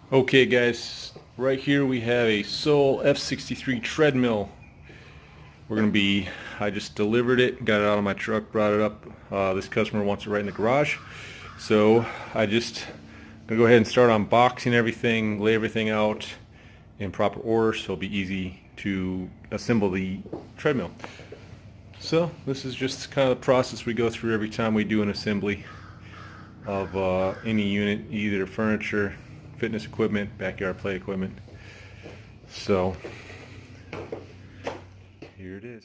Okay guys, right here we have a Sole F63 treadmill. I just delivered it, got it out of my truck, brought it up. This customer wants it right in the garage. So I'm gonna go ahead and start unboxing everything, lay everything out in proper order so it'll be easy to assemble the treadmill. So this is just kind of the process we go through every time we do an assembly of any unit, either furniture, fitness equipment, backyard play equipment. So here it is.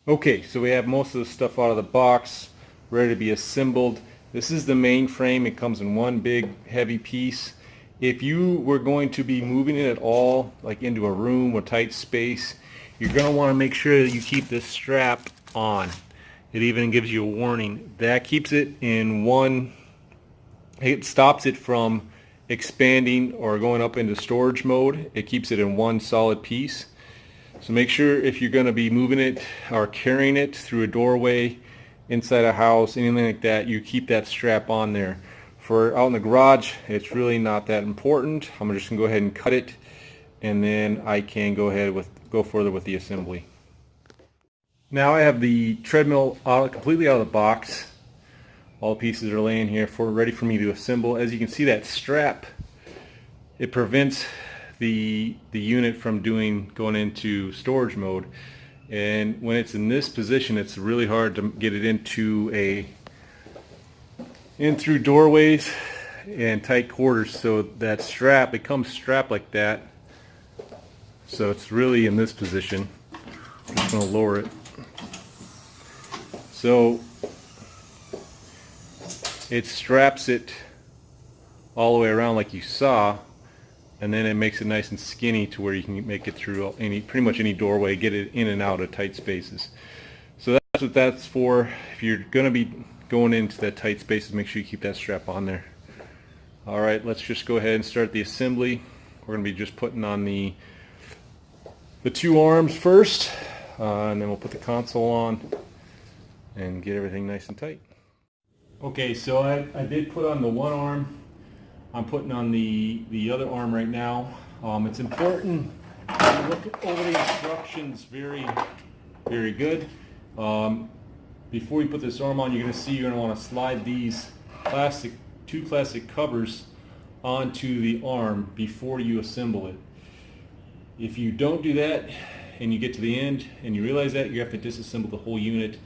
Okay, so we have most of the stuff out of the box, ready to be assembled. This is the mainframe. It comes in one big heavy piece. If you were going to be moving it at all, like into a room or tight space, you're going to want to make sure that you keep this strap on. It even gives you a warning. That keeps it in one, it stops it from expanding or going up into storage mode. It keeps it in one solid piece. So make sure if you're going to be moving it or carrying it through a doorway, inside a house, anything like that, you keep that strap on there. For out in the garage, it's really not that important. I'm just going to go ahead and cut it, and then I can go further with the assembly. Now I have the treadmill completely out of the box. All the pieces are laying here ready for me to assemble. As you can see, that strap, it prevents the unit from going into storage mode, and when it's in this position, it's really hard to get it in through doorways and tight quarters. So that strap, it comes strapped like that, so it's really in this position. I'm just going to lower it. So it straps it all the way around like you saw, and then it makes it nice and skinny to where you can make it through pretty much any doorway, get it in and out of tight spaces. So that's what that's for. If you're going to be going into that tight spaces, make sure you keep that strap on there. Alright, let's just go ahead and start the assembly. We're going to be just putting on the two arms first, and then we'll put the console on and get everything nice and tight. Okay, so I did put on the one arm. I'm putting on the other arm right now. It's important to look over the instructions very good. Before you put this arm on, you're going to want to slide these two plastic covers onto the arm before you assemble it. If you don't do that and you get to the end and you realize that, you have to disassemble the whole unit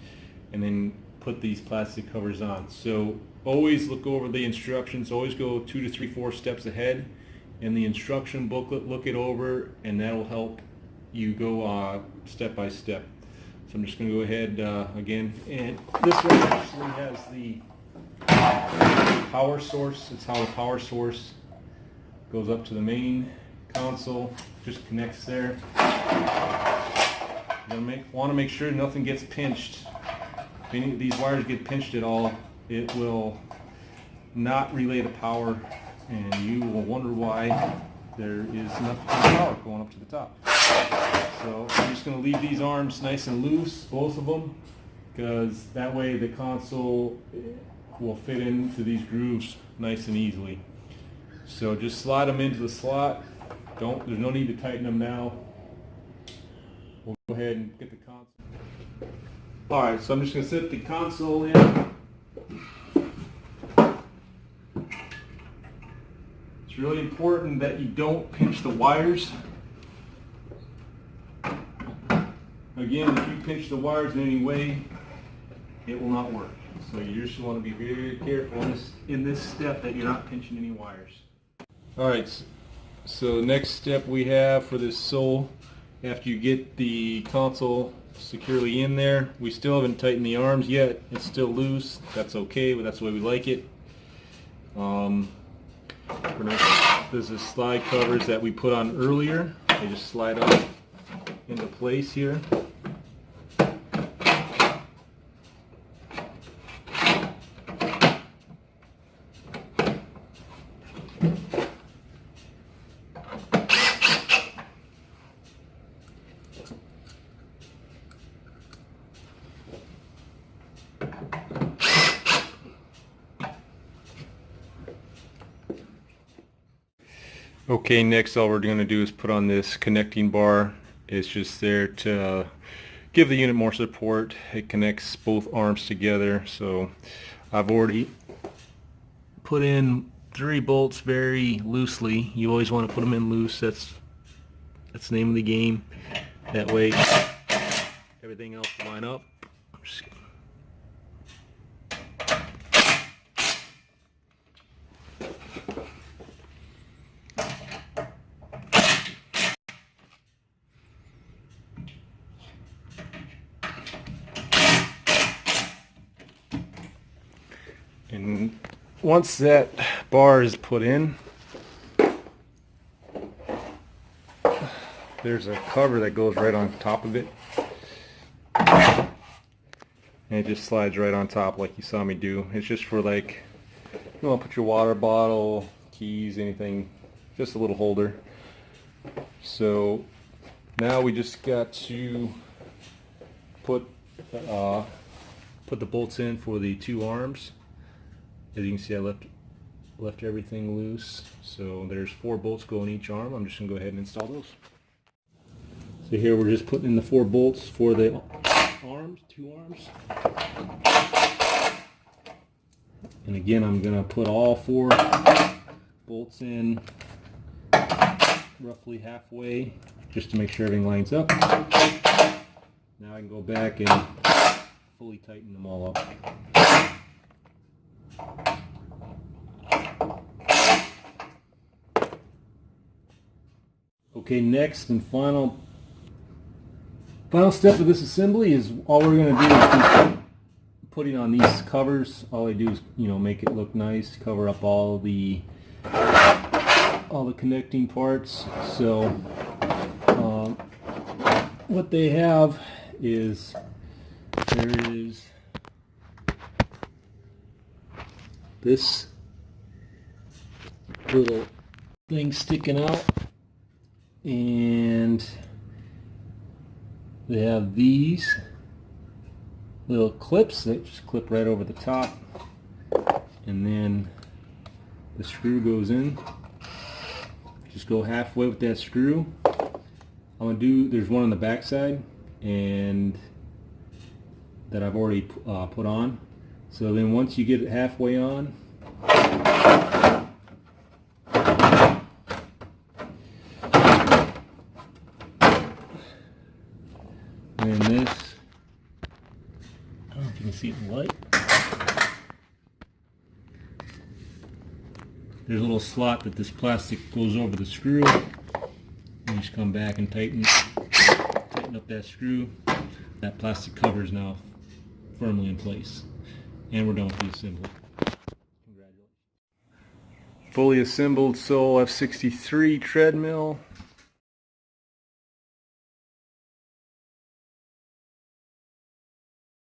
and then put these plastic covers on. So always look over the instructions. Always go 2 to 3, 4 steps ahead in the instruction booklet. Look it over, and that'll help you go step by step. So I'm just going to go ahead again, and this one actually has the power source. It's how the power source goes up to the main console. Just connects there. You want to make sure nothing gets pinched. If any of these wires get pinched at all, it will not relay the power, and you will wonder why there is enough power going up to the top. So I'm just going to leave these arms nice and loose, both of them, because that way the console will fit into these grooves nice and easily. So just slide them into the slot. There's no need to tighten them now. We'll go ahead and get the console. Alright, so I'm just going to set the console in. It's really important that you don't pinch the wires. Again, if you pinch the wires in any way, it will not work. So you just want to be very careful in this step that you're not pinching any wires. Alright, so next step we have for this Sole, after you get the console securely in there, we still haven't tightened the arms yet. It's still loose. That's okay, but that's the way we like it. There's the slide covers that we put on earlier. They just slide up. into place here. Okay, next all we're going to do is put on this connecting bar. It's just there to give the unit more support. It connects both arms together. So I've already put in 3 bolts very loosely. You always want to put them in loose. That's the name of the game. That way everything else will line up. And once that bar is put in, there's a cover that goes right on top of it. And it just slides right on top like you saw me do. It's just for, like, you want to put your water bottle, keys, anything, just a little holder. So now we just got to put the bolts in for the 2 arms. As you can see, I left everything loose. So there's 4 bolts going each arm. I'm just going to go ahead and install those. So here we're just putting in the 4 bolts for the arms, 2 arms. And again, I'm going to put all 4 bolts in roughly halfway just to make sure everything lines up. Now I can go back and fully tighten them all up. Okay, next and final step of this assembly is all we're going to do is putting on these covers. All I do is, make it look nice, cover up all the connecting parts. So what they have is there is this little thing sticking out, and they have these little clips that just clip right over the top, and then the screw goes in. Just go halfway with that screw. There's one on the back side and that I've already put on. So then once you get it halfway on, and this, I don't know if you can see it in the light. There's a little slot that this plastic goes over the screw. You just come back and tighten up that screw. That plastic cover is now firmly in place. And we're done with the assembly. Congratulations. Fully assembled Sole F63 treadmill.